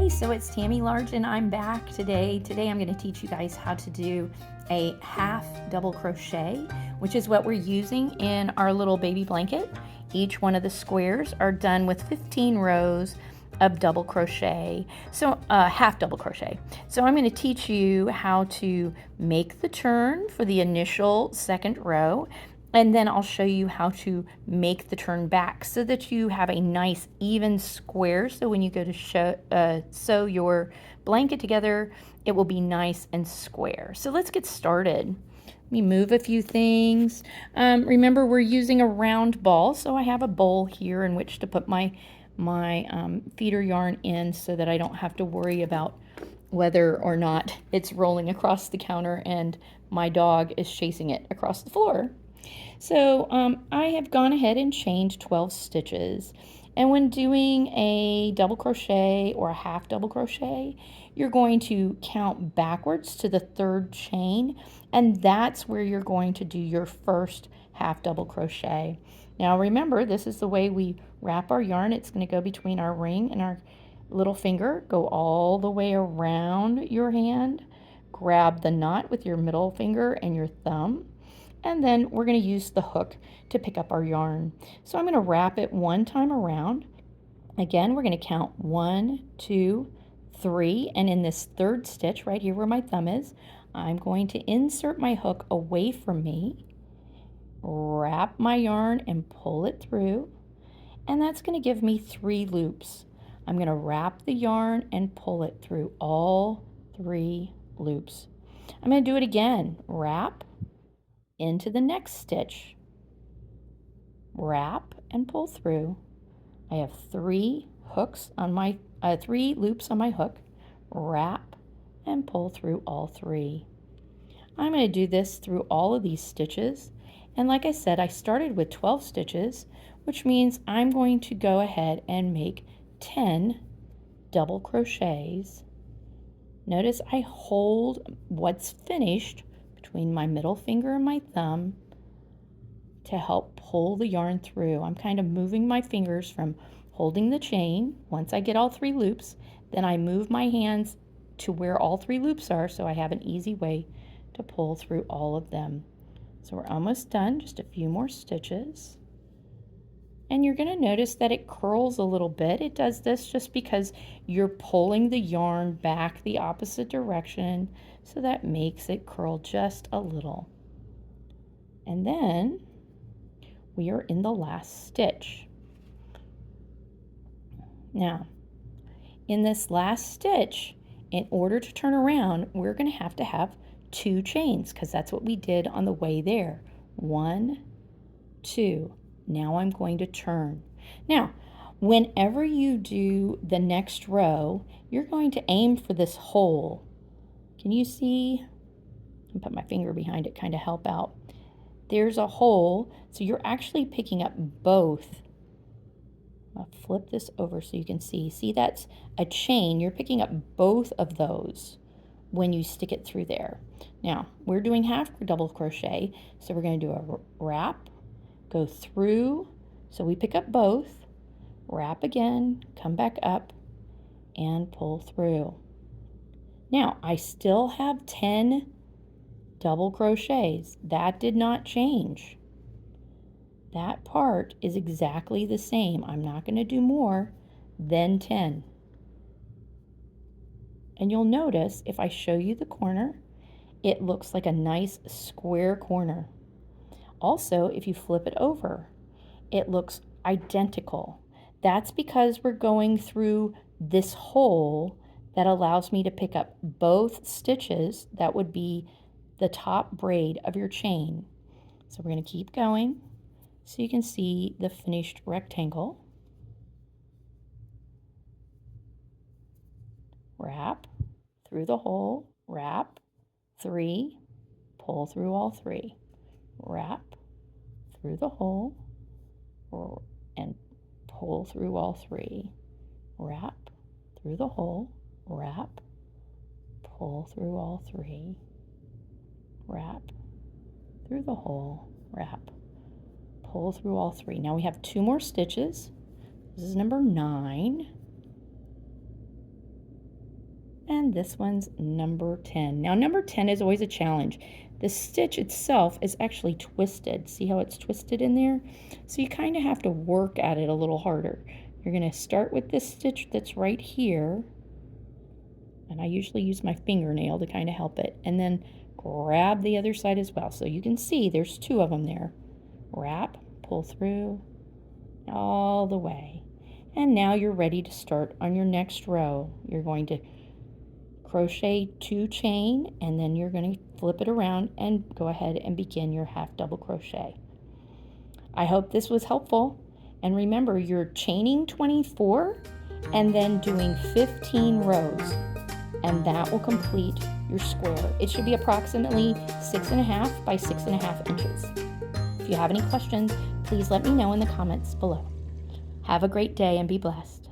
Hi, so it's Tammy Large and I'm back today. Today I'm going to teach you guys how to do a half double crochet, which is what we're using in our little baby blanket. Each one of the squares are done with 15 rows of double crochet, so half double crochet. So I'm going to teach you how to make the turn for the initial second row, and then I'll show you how to make the turn back so that you have a nice even square. So when you go to sew your blanket together, it will be nice and square. So let's get started. Let me move a few things. Remember, we're using a round ball, so I have a bowl here in which to put my feeder yarn in so that I don't have to worry about whether or not it's rolling across the counter and my dog is chasing it across the floor. So I have gone ahead and chained 12 stitches. And when doing a double crochet or a half double crochet, you're going to count backwards to the third chain, and that's where you're going to do your first half double crochet. Now remember, this is the way we wrap our yarn. It's going to go between our ring and our little finger, go all the way around your hand, grab the knot with your middle finger and your thumb, and then we're going to use the hook to pick up our yarn. So I'm going to wrap it one time around. Again, we're going to count 1, 2, 3, and in this third stitch right here where my thumb is, I'm going to insert my hook away from me, wrap my yarn and pull it through, and that's going to give me 3 loops. I'm going to wrap the yarn and pull it through all 3 loops. I'm going to do it again. Wrap into the next stitch, wrap and pull through. I have 3 hooks on my 3 loops on my hook, wrap and pull through all 3. I'm going to do this through all of these stitches, and like I said, I started with 12 stitches, which means I'm going to go ahead and make 10 double crochets. Notice I hold what's finished between my middle finger and my thumb to help pull the yarn through. I'm kind of moving my fingers from holding the chain. Once I get all 3 loops, then I move my hands to where all 3 loops are so I have an easy way to pull through all of them. So we're almost done, just a few more stitches. And you're going to notice that it curls a little bit. It does this just because you're pulling the yarn back the opposite direction, so that makes it curl just a little. And then we are in the last stitch. Now, in this last stitch, in order to turn around, we're going to have 2 chains because that's what we did on the way there. 1, 2. Now I'm going to turn. Now, whenever you do the next row, you're going to aim for this hole. Can you see? I'll put my finger behind it, kind of help out. There's a hole, so you're actually picking up both. I'll flip this over so you can see. See, that's a chain. You're picking up both of those when you stick it through there. Now, we're doing half double crochet, so we're going to do a wrap, go through, so we pick up both, wrap again, come back up, and pull through. Now, I still have 10 double crochets. That did not change. That part is exactly the same. I'm not going to do more than 10. And you'll notice if I show you the corner, it looks like a nice square corner. Also, if you flip it over, it looks identical. That's because we're going through this hole that allows me to pick up both stitches. That would be the top braid of your chain. So we're going to keep going so you can see the finished rectangle. Wrap through the hole, wrap, 3, pull through all 3, wrap through the hole, and pull through all 3, wrap through the hole, wrap, pull through all 3, wrap through the hole, wrap, pull through all 3. Now we have 2 more stitches. This is number 9. And this one's number 10. Now number 10 is always a challenge. The stitch itself is actually twisted. See how it's twisted in there? So you kind of have to work at it a little harder. You're going to start with this stitch that's right here. And I usually use my fingernail to kind of help it. And then grab the other side as well. So you can see there's two of them there. Wrap, pull through, all the way. And now you're ready to start on your next row. You're going to crochet 2 chain, and then you're going to flip it around and go ahead and begin your half double crochet. I hope this was helpful. And remember, you're chaining 24 and then doing 15 rows. And that will complete your square. It should be approximately 6.5 by 6.5 inches. If you have any questions, please let me know in the comments below. Have a great day and be blessed.